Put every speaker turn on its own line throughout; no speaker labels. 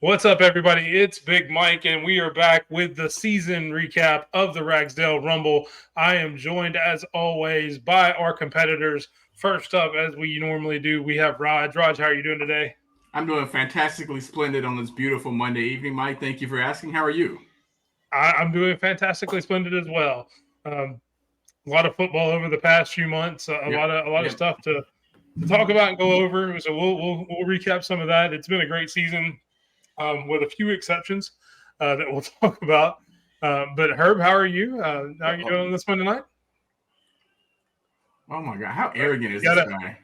What's up, everybody? It's Big Mike, and we are back with the season recap of the Ragsdale Rumble. I am joined, as always, by our competitors. First up, as we normally do, we have Raj. Raj, how are you doing today?
I'm doing fantastically splendid on this beautiful Monday evening, Mike. Thank you for asking. How are you?
I'm doing fantastically splendid as well. Um, a lot of football over the past few months,
Yep.
a lot of
Yep.
stuff to talk about and go over. So we'll recap some of that. It's been a great season, with a few exceptions that we'll talk about. But Herb, how are you? How are you doing on this Monday night?
Oh my God, how arrogant is
You
this
gotta
guy?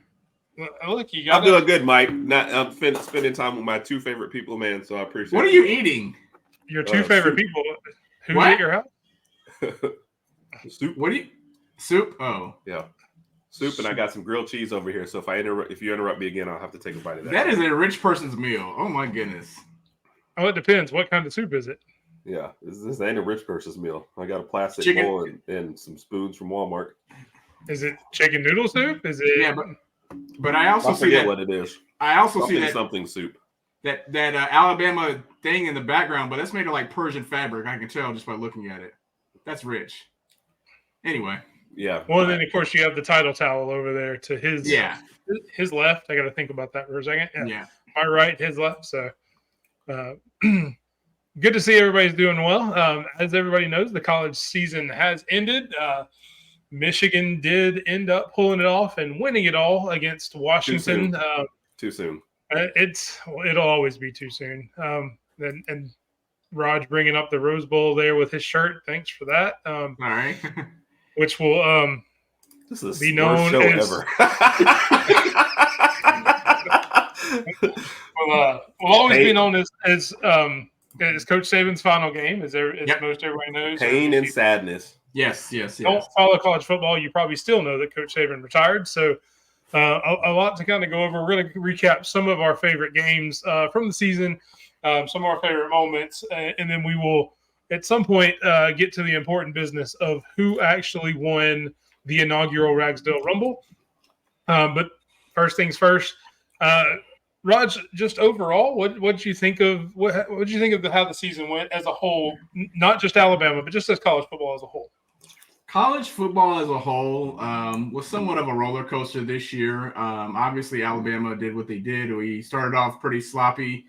look. You
I'm
gotta.
doing good, Mike. I'm spending time with my two favorite people, man. So I appreciate
What are
it.
you eating?
Your two favorite
Soup.
people. Who's
What?
at your house?
Soup.
What do you soup? Oh,
Yeah, soup, and I got some grilled cheese over here. So if you interrupt me again, I'll have to take a bite of that.
that is a rich person's meal. Oh my goodness.
Oh, it depends. What kind of soup is it?
Yeah, this ain't a rich person's meal. I got a plastic
Chicken.
bowl and some spoons from Walmart.
Is it chicken noodle soup? Is it?
Yeah, but I also
I
see
forget
that
what it is.
I also see
Something soup.
that Alabama thing in the background, but that's made of like Persian fabric. I can tell just by looking at it. That's rich. Anyway,
Yeah.
Well, and then of course you have the title towel over there to
yeah,
his left. I got to think about that for a second. Yeah,
yeah.
my right, his left. So, uh, good to see everybody's doing well. As everybody knows, the college season has ended. Michigan did end up pulling it off and winning it all against
Too soon.
Washington.
Too soon.
It'll always be too soon. And Raj bringing up the Rose Bowl there with his shirt. Thanks for that.
All right.
Which will
This is
be
the worst
known
show
as
ever.
will always be known as Coach Saban's final game, as
Yep.
most everybody knows.
Pain
If
and
you
sadness.
Yes.
don't follow college football, you probably still know that Coach Saban retired. So a lot to kind of go over. We're going to recap some of our favorite games from the season, some of our favorite moments, and then we will at some point get to the important business of who actually won the inaugural Ragsdale Rumble. But first things first, Raj, just overall, what did you think of what did you think of how the season went as a whole? Not just Alabama, but just as college football as a whole.
College football as a whole was somewhat of a roller coaster this year. Obviously, Alabama did what they did. We started off pretty sloppy.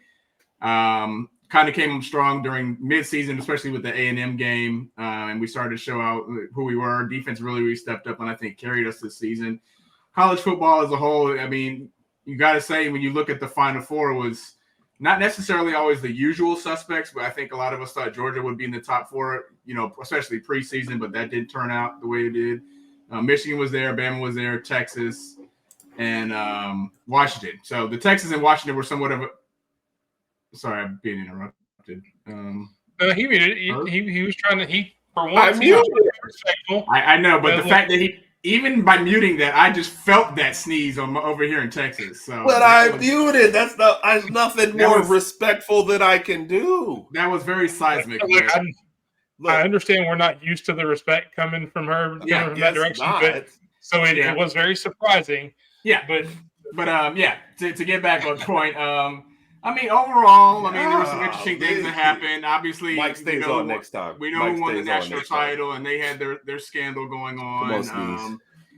Kind of came strong during midseason, especially with the A&M game, and we started to show out who we were. Defense really stepped up, and I think carried us this season. College football as a whole, I mean, you got to say when you look at the Final Four, it was not necessarily always the usual suspects, but I think a lot of us thought Georgia would be in the top four, especially preseason, but that didn't turn out the way it did. Michigan was there, Bama was there, Texas, and Washington. So the Texas and Washington were somewhat of a – sorry, I'm being interrupted.
He muted it. He was trying to – for once,
I muted it.
Respectful.
I know, but the fact that he – even by muting that, I just felt that sneeze over here in Texas. So,
but I muted. There's nothing more respectful that I can do.
That was very seismic.
I understand we're not used to the respect coming from her from that direction, but so it was very surprising.
Yeah, but to get back on point, I mean, overall, there were some interesting things that happened. Obviously,
Mike stays on next time.
We know who won the national title, and they had their scandal going on.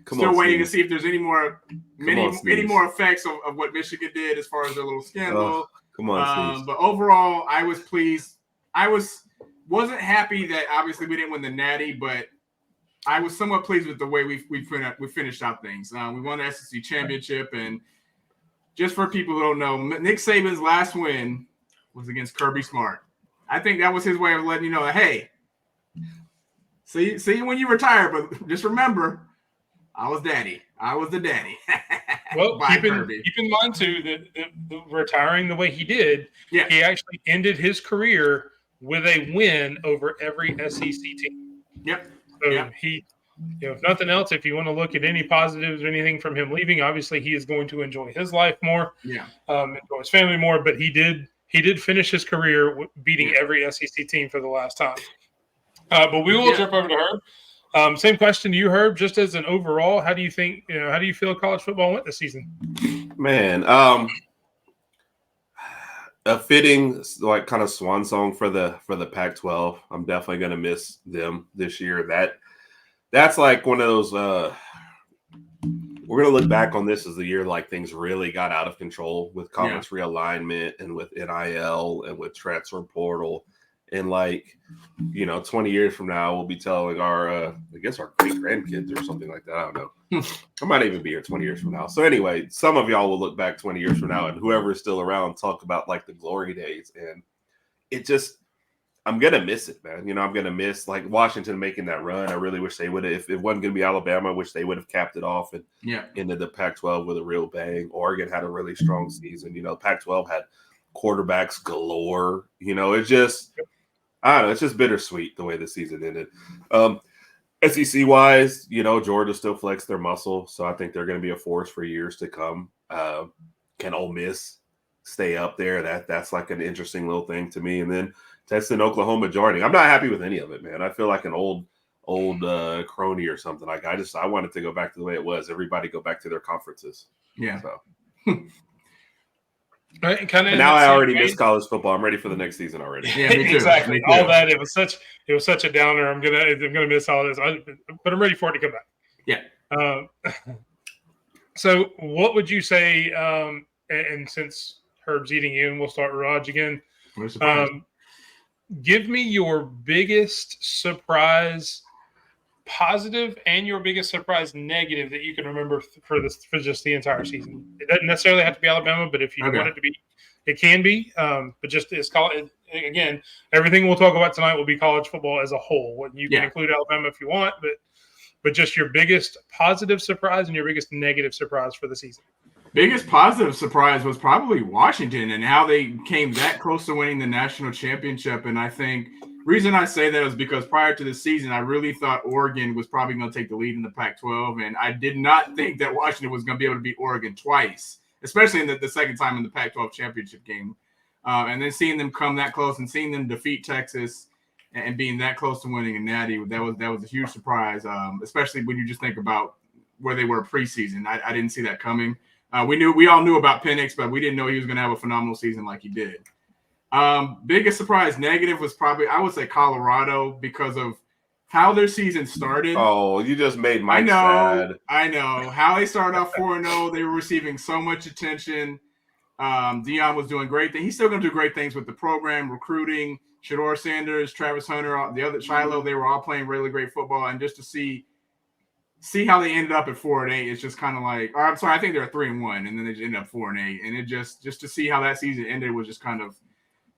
Still
waiting to see if there's any more effects of what Michigan did as far as their little scandal.
Come on,
but overall, I was pleased. I wasn't happy that obviously we didn't win the Natty, but I was somewhat pleased with the way we finished out things. We won the SEC championship, and just for people who don't know, Nick Saban's last win was against Kirby Smart. I think that was his way of letting you know, hey, see you when you retire, but just remember, I was daddy. I was the daddy.
Well, keep in mind, too, that retiring the way he did, he actually ended his career with a win over every SEC team.
Yep.
So he, if nothing else, if you want to look at any positives or anything from him leaving, obviously he is going to enjoy his life more, enjoy his family more. But he did finish his career beating every SEC team for the last time. But we will jump over to Herb. Same question to you, Herb. Just as an overall, how do you think? How do you feel college football went this season?
Man, a fitting like kind of swan song for the Pac-12. I'm definitely going to miss them this year. That's like one of those. We're going to look back on this as the year like things really got out of control with conference realignment and with NIL and with transfer portal. And 20 years from now, we'll be telling our, I guess our great grandkids or something like that. I don't know. I might even be here 20 years from now. So anyway, some of y'all will look back 20 years from now, and whoever is still around talk about like the glory days. And it just, I'm gonna miss it, man. I'm gonna miss like Washington making that run. I really wish they would have. If it wasn't gonna be Alabama, I wish they would have capped it off and into the Pac-12 with a real bang. Oregon had a really strong season. Pac-12 had quarterbacks galore. It's just. I don't know. It's just bittersweet the way the season ended. SEC wise, Georgia still flexed their muscle, so I think they're going to be a force for years to come. Can Ole Miss stay up there? That's like an interesting little thing to me. And then Texas and Oklahoma joining. I'm not happy with any of it, man. I feel like an old crony or something. Like I wanted to go back to the way it was. Everybody go back to their conferences.
Yeah.
So.
Right,
and now I already miss college football. I'm ready for the next season already.
Yeah, me too.
Exactly.
Me too.
All that it was such a downer. I'm gonna miss all this, but I'm ready for it to come back.
Yeah.
So, what would you say? And since Herb's eating you, and we'll start with Raj again. Give me your biggest surprise positive and your biggest surprise negative that you can remember for just the entire season. It doesn't necessarily have to be Alabama, but if you want it to be, it can be. But just it's college again. Everything we'll talk about tonight will be college football as a whole. You can include Alabama if you want, but just your biggest positive surprise and your biggest negative surprise for the season.
Biggest positive surprise was probably Washington and how they came that close to winning the national championship. And I think reason I say that is because prior to the season, I really thought Oregon was probably going to take the lead in the Pac-12. And I did not think that Washington was going to be able to beat Oregon twice, especially in the second time in the Pac-12 championship game. And then seeing them come that close and seeing them defeat Texas and being that close to winning a natty, that was a huge surprise, especially when you just think about where they were preseason. I didn't see that coming. We all knew about Penix, but we didn't know he was going to have a phenomenal season like he did. Biggest surprise negative was probably, I would say, Colorado because of how their season started.
Oh, you just made Mike sad.
I know. How they started off 4-0. They were receiving so much attention. Deion was doing great things. He's still going to do great things with the program, recruiting. Shedeur Sanders, Travis Hunter, the other Shiloh, they were all playing really great football. And just to see how they ended up at 4-8, it's just kind of like, I'm sorry, I think they were 3-1, and then they just ended up 4-8. And it just to see how that season ended was just kind of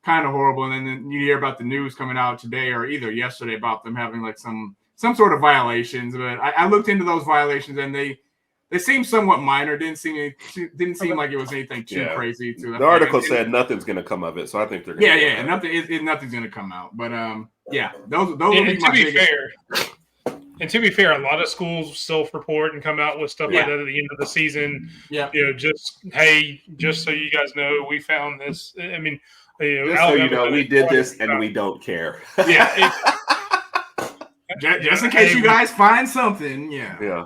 horrible. And then you hear about the news coming out today or either yesterday about them having like some sort of violations. But I looked into those violations and they seemed somewhat minor. Didn't seem like it was anything too crazy.
The article said nothing's going to come of it, so I think they're going to
nothing's going to come out. But those would be my biggest.
And to be fair, a lot of schools self-report and come out with stuff like that at the end of the season.
Yeah.
Just so you guys know, we found this. I mean,
just so you know, we did this and we don't care.
Yeah.
Just in case you guys find something. Yeah.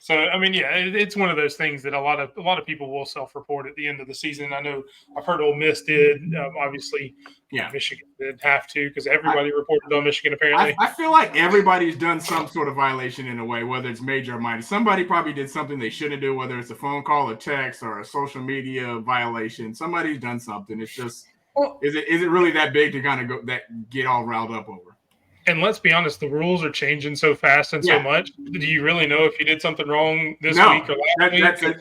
So I mean, it's one of those things that a lot of people will self-report at the end of the season. I know I've heard Ole Miss did. Obviously, Michigan didn't have to because everybody reported on Michigan. Apparently,
I feel like everybody's done some sort of violation in a way, whether it's major or minor. Somebody probably did something they shouldn't do, whether it's a phone call, a text, or a social media violation. Somebody's done something. It's just, is it really that big to kind of get all riled up over?
And let's be honest, the rules are changing so fast and so much. Do you really know if you did something wrong this week or last week?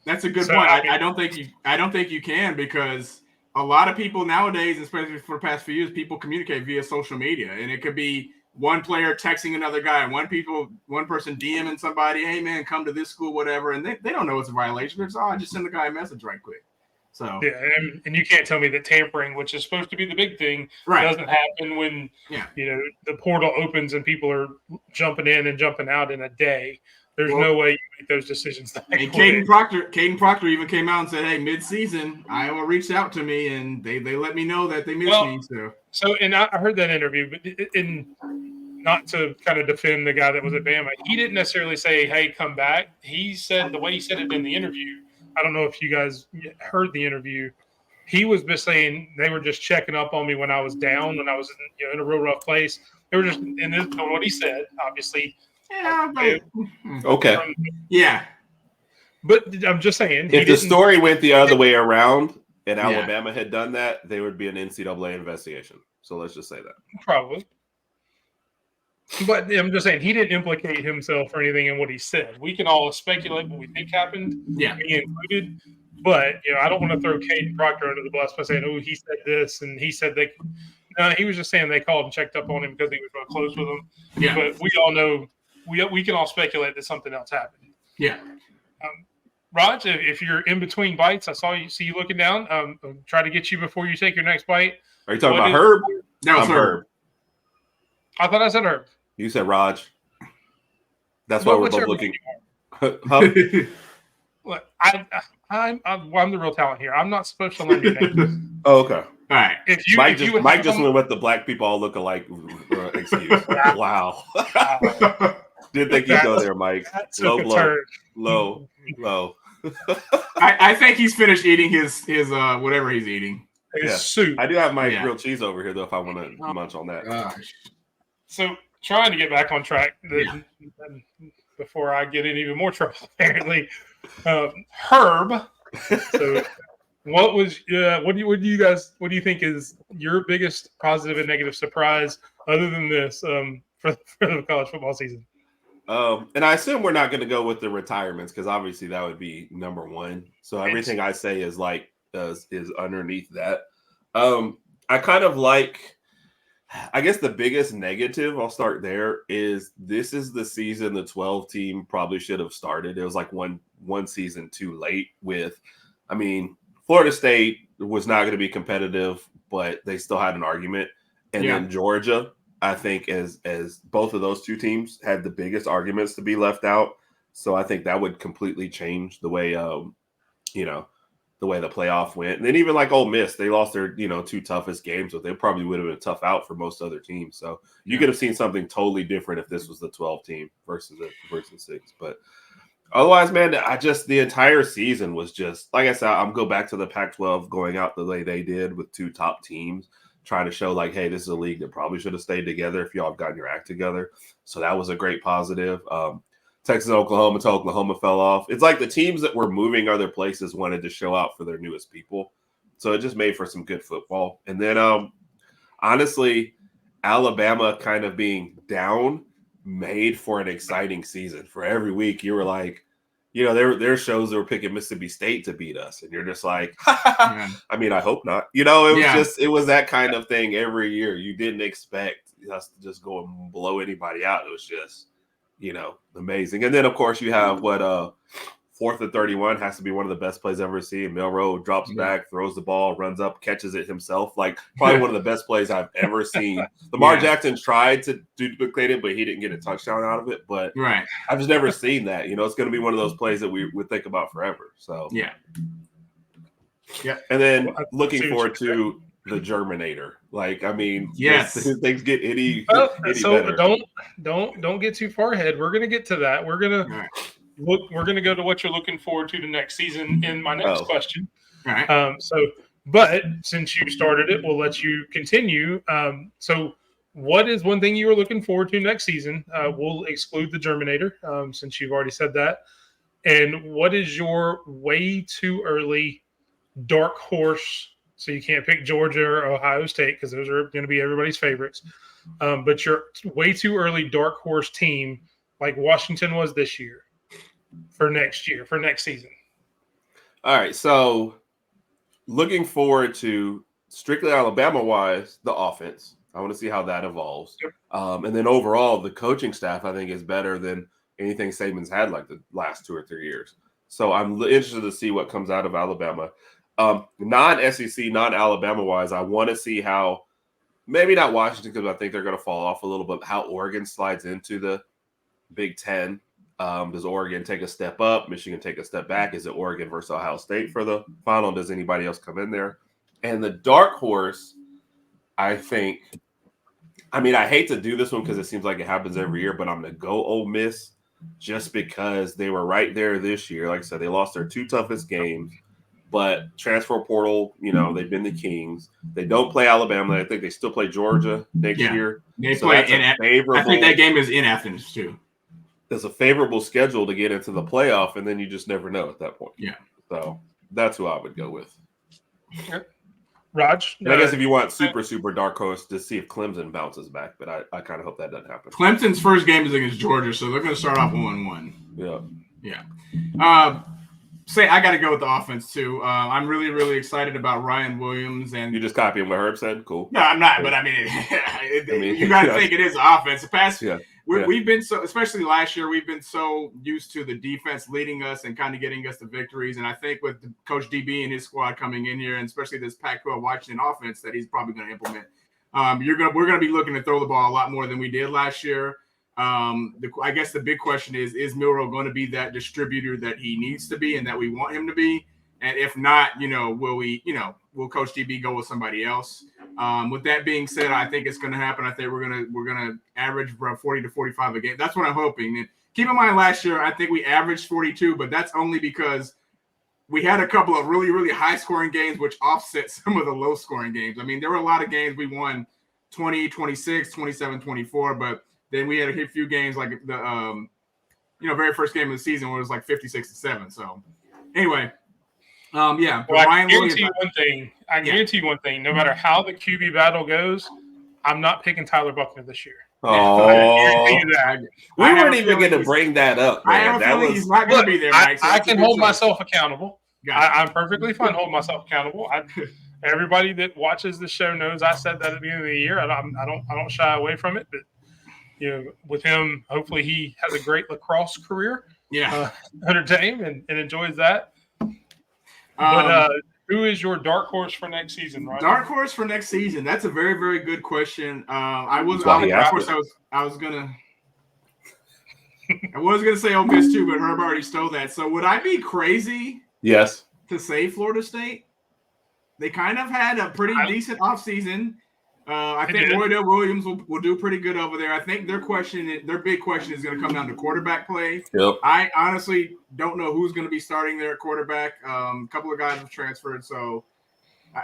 That's a good point. I don't think you can because a lot of people nowadays, especially for the past few years, people communicate via social media, and it could be one player texting another guy, one person DMing somebody, hey man, come to this school, whatever, and they don't know it's a violation. It's I just send the guy a message right quick. So
and you can't tell me that tampering, which is supposed to be the big thing, doesn't happen when the portal opens and people are jumping in and jumping out in a day. There's no way you make those decisions.
And Caden Proctor even came out and said, "Hey, mid-season, Iowa reached out to me and they let me know that they missed me."
So and I heard that interview, but not to kind of defend the guy that was at Bama, he didn't necessarily say, "Hey, come back." He said the way he said it in the interview. I don't know if you guys heard the interview. he was just saying they were just checking up on me when I was down, when I was in a real rough place. They were just, and this is what he said, obviously.
Yeah, but,
okay.
Yeah.
But I'm just saying.
If the story went the other way around and
Yeah.
Alabama had done that, there would be an NCAA investigation. So let's just say that.
Probably. But I'm just saying he didn't implicate himself or anything in what he said. We can all speculate what we think happened,
Yeah.
me included. But I don't want to throw Caden Proctor under the bus by saying, "Oh, he said this and he said they." No, he was just saying they called and checked up on him because he was real close with them.
Yeah.
But we all know, we can all speculate that something else happened.
Yeah.
Raj, if you're in between bites, I see you looking down. Try to get you before you take your next bite.
Are you talking about Herb?
That was Herb.
I thought I said Herb.
You said Raj. That's why we're both looking.
Look, I'm the real talent here. I'm not supposed to learn your name.
Oh, okay.
All right.
Mike just went with the black people all look alike excuse. Wow. Didn't think you'd go there, Mike. Low.
I think he's finished eating his whatever he's eating.
His soup.
I do have my grilled cheese over here, though, if I want to munch on that.
Gosh.
So, trying to get back on track before I get in even more trouble, apparently. Herb. So, what do you think is your biggest positive and negative surprise other than this for the college football season?
And I assume we're not going to go with the retirements because obviously that would be number one. So everything I say is is underneath that. I kind of I guess the biggest negative, I'll start there, is this is the season the 12 team probably should have started. It was like one season too late Florida State was not going to be competitive, but they still had an argument. And then Georgia, I think as both of those two teams had the biggest arguments to be left out. So I think that would completely change the way, the way the playoff went. And then even like Ole Miss, they lost their, two toughest games, but they probably would have been a tough out for most other teams. So you could have seen something totally different if this was the 12 team versus 6. But otherwise, man, the entire season was just, like I said, I'm go back to the Pac-12 going out the way they did with two top teams, trying to show like, hey, this is a league that probably should have stayed together if y'all have gotten your act together. So that was a great positive. Texas and Oklahoma until Oklahoma fell off. It's like the teams that were moving other places wanted to show out for their newest people. So it just made for some good football. And then honestly, Alabama kind of being down made for an exciting season. For every week, you were like, there shows that were picking Mississippi State to beat us. And you're just like, I hope not. It was that kind of thing every year. You didn't expect us to just go and blow anybody out. It was just, amazing. And then, of course, you have what 4th and 31 has to be one of the best plays I've ever seen. Milroe drops back, throws the ball, runs up, catches it himself. Like probably one of the best plays I've ever seen. Lamar Jackson tried to duplicate it, but he didn't get a touchdown out of it. But I've just never seen that. It's going to be one of those plays that we would think about forever. So
yeah.
And then looking forward to the Germinator. Things get any better.
Don't get too far ahead. We're gonna get to that. We're gonna go to what you're looking forward to the next season in my next question.
All right.
But since you started it, we'll let you continue. So what is one thing you are looking forward to next season? We'll exclude the Germinator since you've already said that. And what is your way too early dark horse? So you can't pick Georgia or Ohio State because those are going to be everybody's favorites. But your way too early dark horse team like Washington was this year for next season.
All right. So looking forward to strictly Alabama-wise, the offense. I want to see how that evolves.
Yep.
And then overall, the coaching staff, I think, is better than anything Saban's had like the last 2 or 3 years. So I'm interested to see what comes out of Alabama. Non-SEC, non-Alabama-wise, I want to see how maybe not Washington because I think they're going to fall off a little bit, how Oregon slides into the Big Ten. Does Oregon take a step up? Michigan take a step back? Is it Oregon versus Ohio State for the final? Does anybody else come in there? And the dark horse, I think, I hate to do this one because it seems like it happens every year, but I'm going to go Ole Miss just because they were right there this year. Like I said, they lost their 2 toughest games. But transfer portal, they've been the kings. They don't play Alabama. I think they still play Georgia next year.
They play I think that game is in Athens too.
There's a favorable schedule to get into the playoff, and then you just never know at that point.
Yeah.
So that's who I would go with.
Raj?
And I guess if you want super dark horse, to see if Clemson bounces back, but I kind of hope that doesn't happen.
Clemson's first game is against Georgia, so they're going to start off 1-1.
Yeah.
I got to go with the offense too. I'm really, really excited about Ryan Williams. And
you just copying what Herb said? Cool.
No, I'm not. But I mean, you got to think it is offense. The past, we've been so, especially last year, we've been so used to the defense leading us and kind of getting us the victories. And I think with Coach DB and his squad coming in here, and especially this Pac-12 Washington offense that he's probably going to implement, we're going to be looking to throw the ball a lot more than we did last year. I guess the big question is Milroe going to be that distributor that he needs to be and that we want him to be? And if not, will Coach DB go with somebody else? With that being said, I think it's going to happen. I think we're going to average around 40 to 45 a game. That's what I'm hoping. And keep in mind, last year I think we averaged 42, but that's only because we had a couple of really, really high scoring games, which offset some of the low scoring games. I mean, there were a lot of games we won 20, 26, 27, 24, but then we had a few games like the very first game of the season where it was like 56-7. So anyway,
Well, I guarantee you one thing. No matter how the QB battle goes, I'm not picking Tyler Buckner this year.
Oh, we weren't even going to bring that up. Man.
He's not going to be there, Mike.
I can hold myself accountable. I'm perfectly fine holding myself accountable. Everybody that watches the show knows I said that at the beginning of the year. I don't shy away from it, but. With him, hopefully he has a great lacrosse career. Under Dame and enjoys that. But who is your dark horse for next season, right?
Dark horse for next season. That's a very, very good question. I was gonna say Ole Miss too, but Herb already stole that. So would I be crazy?
Yes. To
say Florida State? They kind of had a pretty decent offseason. I think Roydell Williams will do pretty good over there. I think their big question is going to come down to quarterback play.
Yep.
I honestly don't know who's going to be starting there at quarterback. A couple of guys have transferred, so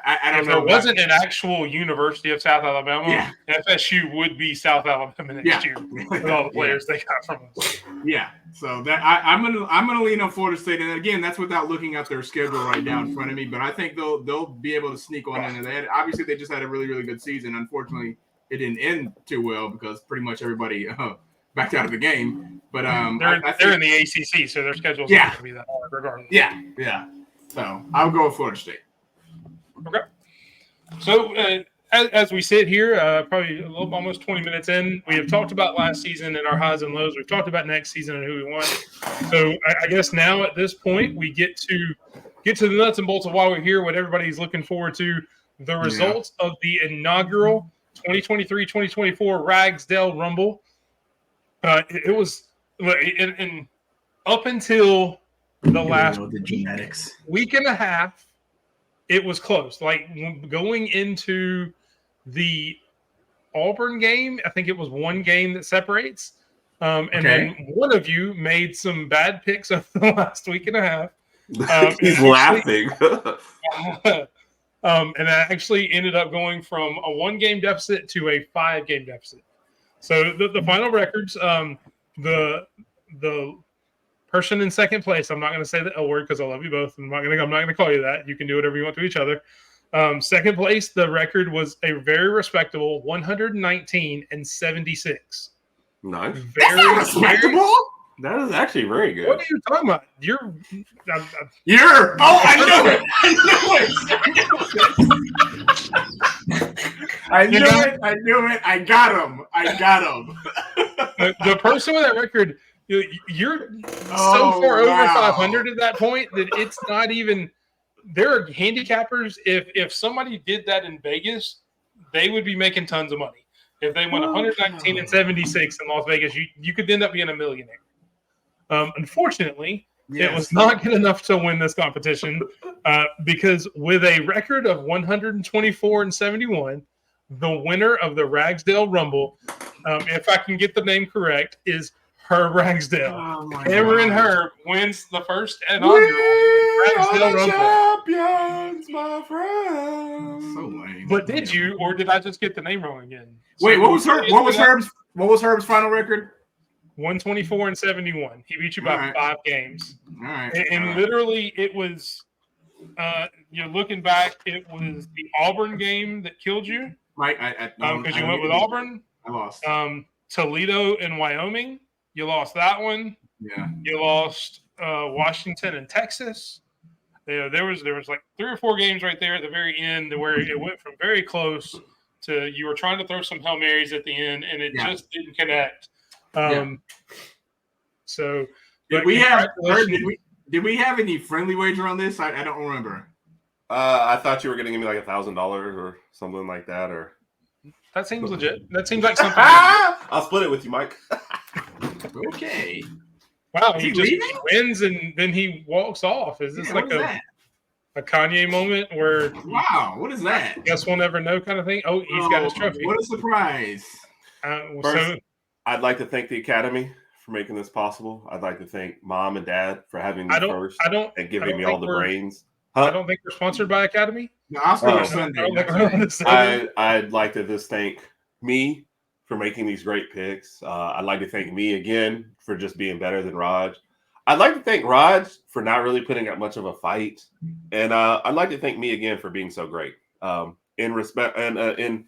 I don't know.
If there wasn't an actual University of South Alabama, FSU would be South Alabama next year with all the players they got from us.
Yeah, so that I'm gonna lean on Florida State, and again, that's without looking at their schedule right now in front of me. But I think they'll be able to sneak on in. And obviously they just had a really, really good season. Unfortunately, it didn't end too well because pretty much everybody backed out of the game. But
they're in the ACC, so their schedule's not going to be that hard regardless.
Yeah. So I'll go with Florida State.
Okay. So as we sit here, probably almost 20 minutes in, we have talked about last season and our highs and lows. We've talked about next season and who we want. So I guess now at this point, we get to the nuts and bolts of why we're here, what everybody's looking forward to, the results of the inaugural 2023-2024 Ragsdale Rumble. It was in up until the last week and a half, it was close. Like going into the Auburn game, I think it was one game that separates. And then one of you made some bad picks over the last week and a half.
He's laughing.
And I actually ended up going from a 1-game deficit to a 5-game deficit. So the final records, the person in second place, I'm not going to say the L word because I love you both. I'm not going to call you that. You can do whatever you want to each other. Second place, the record was a very respectable 119-76.
Nice.
Very respectable.
That is actually very good.
What are you talking about?
I knew it. I got him.
The person with that record, you're so far over 500 at that point that it's not even. There are handicappers. If somebody did that in Vegas, they would be making tons of money. If they went 119-76 in Las Vegas, you could end up being a millionaire. Unfortunately, it was not good enough to win this competition because with a record of 124-71, the winner of the Ragsdale Rumble, if I can get the name correct, is Herb Ragsdale. Cameron Herb wins the first inaugural Ragsdale Rumble.
champions, my friend.
So lame.
But did you, or did I just get the name wrong again?
Wait, what was Herb's final record?
124-71. He beat you by 5 games.
All right.
And literally, it was, looking back, it was the Auburn game that killed you.
Right.
Because you went with Auburn.
I lost.
Toledo and Wyoming. You lost that one.
Yeah.
You lost Washington and Texas. There was like 3 or 4 games right there at the very end where it went from very close to you were trying to throw some Hail Marys at the end, and it just didn't connect. So
did we have any friendly wager on this? I don't remember.
I thought you were going to give me like $1,000 or something like that, or
that seems legit. That seems like something.
I'll split it with you, Mike.
Okay.
Wow, he just wins and then he walks off. Is this like a Kanye moment where?
Wow, what is that?
Guess we'll never know kind of thing. Oh, he's got his trophy.
What a surprise!
First, I'd like to thank the Academy for making this possible. I'd like to thank Mom and Dad for having me first and giving me all the brains.
I don't think we're sponsored by Academy.
No, I'll Sunday.
I'd like to just thank me for making these great picks. I'd like to thank me again for just being better than Raj. I'd like to thank Raj for not really putting up much of a fight, and I'd like to thank me again for being so great. In respect and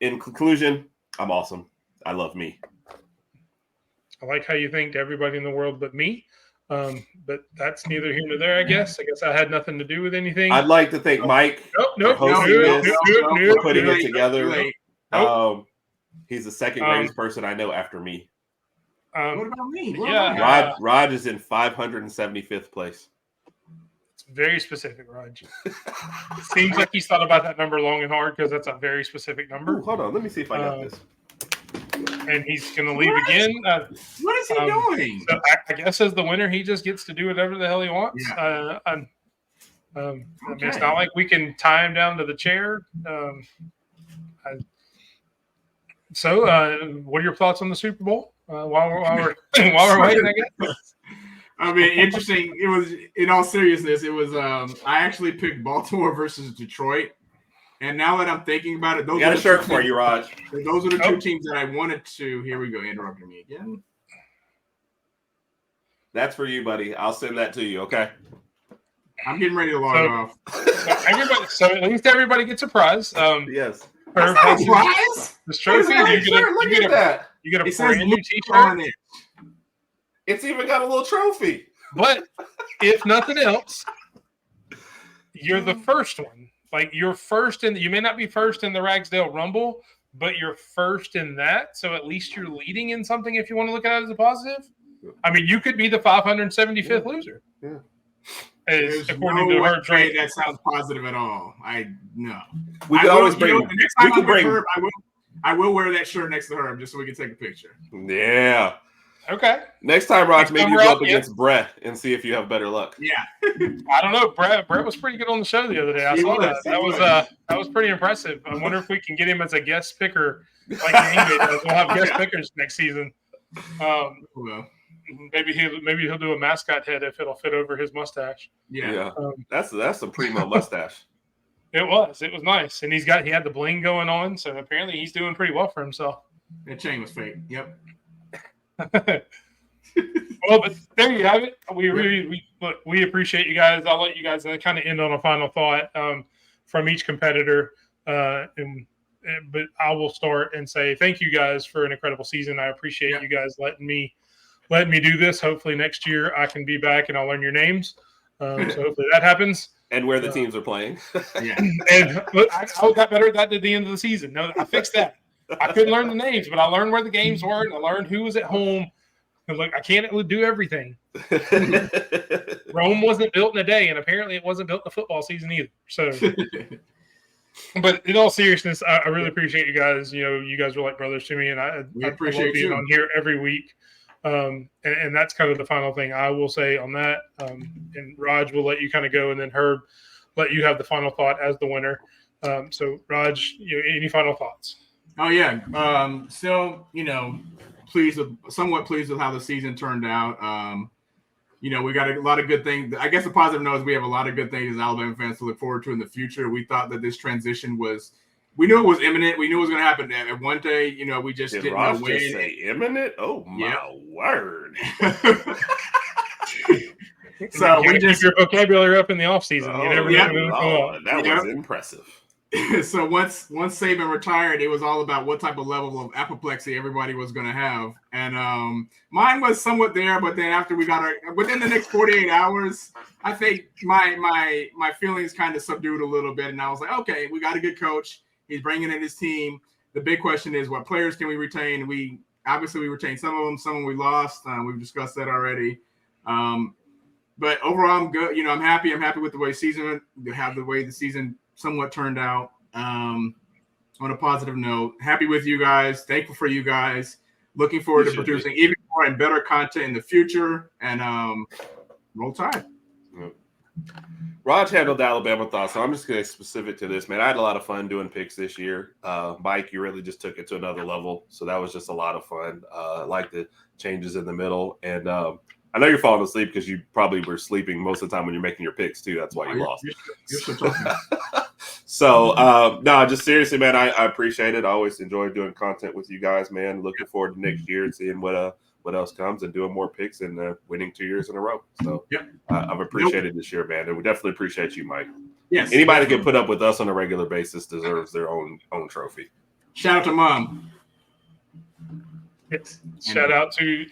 in conclusion, I'm awesome. I love me.
I like how you thanked everybody in the world but me. But that's neither here nor there, I guess. I guess I had nothing to do with anything.
I'd like to thank Mike for putting it together. He's the second greatest person I know after me.
What about me?
Raj is in 575th place.
It's very specific, Raj. Seems like he's thought about that number long and hard because that's a very specific number.
Ooh, hold on, let me see if I got this.
And he's going to leave again.
What is he doing?
So I guess as the winner, he just gets to do whatever the hell he wants.
Yeah.
It's not like we can tie him down to the chair. So, what are your thoughts on the Super Bowl? While we're waiting, I guess.
I mean, interesting. It was, in all seriousness, it was. I actually picked Baltimore versus Detroit. And now that I'm thinking about it, those
got a shirt for you, Raj.
Those are the 2 teams that I wanted to. Here we go, interrupting me again.
That's for you, buddy. I'll send that to you. Okay.
I'm getting ready to log off.
So at least everybody gets a prize.
Yes.
That's not a prize.
This trophy.
Look at that.
You get a brand new T-shirt.
It's even got a little trophy.
But if nothing else, you're the first one. Like you're first you may not be first in the Ragsdale Rumble, but you're first in that. So at least you're leading in something if you want to look at it as a positive. I mean, you could be the 575th loser.
Yeah.
According to her trade.
That sounds positive at all.
We could always bring.
Next time I'm with Herb, I will wear that shirt next to Herb just so we can take a picture.
Yeah.
Okay.
Next time, Raj, maybe you go up against Brett and see if you have better luck.
Yeah.
I don't know. Brett was pretty good on the show the other day. I saw that. That was pretty impressive. I wonder if we can get him as a guest picker like Amy does. We'll have guest pickers next season. Maybe he'll do a mascot head if it'll fit over his mustache.
Yeah. That's a primo mustache.
It was nice, and he had the bling going on, so apparently he's doing pretty well for himself.
That chain was fake. Yep.
Well, but there you have it. We appreciate you guys. I'll let you guys kind of end on a final thought from each competitor, but I will start and say thank you guys for an incredible season. I appreciate you guys letting me do this. Hopefully next year I can be back and I'll learn your names. So hopefully that happens.
And where the teams are playing.
Yeah. And I got better at that at the end of the season. No, I fixed that. I couldn't learn the names, but I learned where the games were, and I learned who was at home. I was like, I can't do everything. Rome wasn't built in a day, and apparently it wasn't built in the football season either. So, but in all seriousness, I really appreciate you guys. You guys are like brothers to me, and I
appreciate
being
you
on here every week. And that's kind of the final thing I will say on that. And Raj will let you kind of go, and then Herb let you have the final thought as the winner. So, Raj, any final thoughts?
Oh yeah. Still, somewhat pleased with how the season turned out. we got a lot of good things. I guess the positive note is we have a lot of good things as Alabama fans to look forward to in the future. We thought that this transition we knew it was imminent. We knew it was going to happen. And one day, we just didn't know when.
Just say imminent? Oh, my word.
So we just keep your vocabulary up in the offseason. You never know.
That was impressive.
So once Saban retired, it was all about what type of level of apoplexy everybody was going to have, and mine was somewhat there. But then after we got within the next 48 hours, I think my feelings kind of subdued a little bit, and I was like, okay, we got a good coach. He's bringing in his team. The big question is, what players can we retain? We retained some of them. Some we lost. We've discussed that already. But overall, I'm good. I'm happy. I'm happy with the way the season somewhat turned out. On a positive note, happy with you guys. Thankful for you guys. Looking forward to producing even more and better content in the future. And roll Tide.
Raj handled the Alabama thoughts, so I'm just going to get specific to this, man. I had a lot of fun doing picks this year. Mike, you really just took it to another level, so that was just a lot of fun. I like the changes in the middle, and I know you're falling asleep because you probably were sleeping most of the time when you're making your picks too. That's why you lost.
You're still talking.
So, no, just seriously, man, I appreciate it. I always enjoy doing content with you guys, man. Looking forward to next year and seeing what else comes and doing more picks and winning 2 years in a row. So I've appreciated this year, man. And we definitely appreciate you, Mike.
Yes.
Anybody that can put up with us on a regular basis deserves their own trophy.
Shout out to Mom.
Yes. Shout out to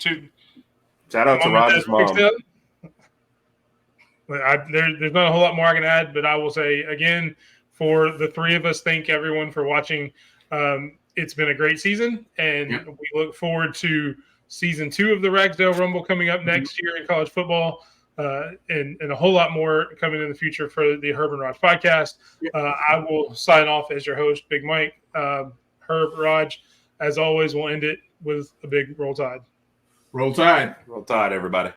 Raj's mom.
There's not a whole lot more I can add, but I will say again, for the three of us, thank everyone for watching. It's been a great season, and we look forward to season 2 of the Ragsdale Rumble coming up next year in college football, and a whole lot more coming in the future for the Herb and Raj podcast. I will sign off as your host, Big Mike. Herb, Raj, as always, we'll end it with a big Roll Tide.
Roll Tide.
Roll Tide, everybody.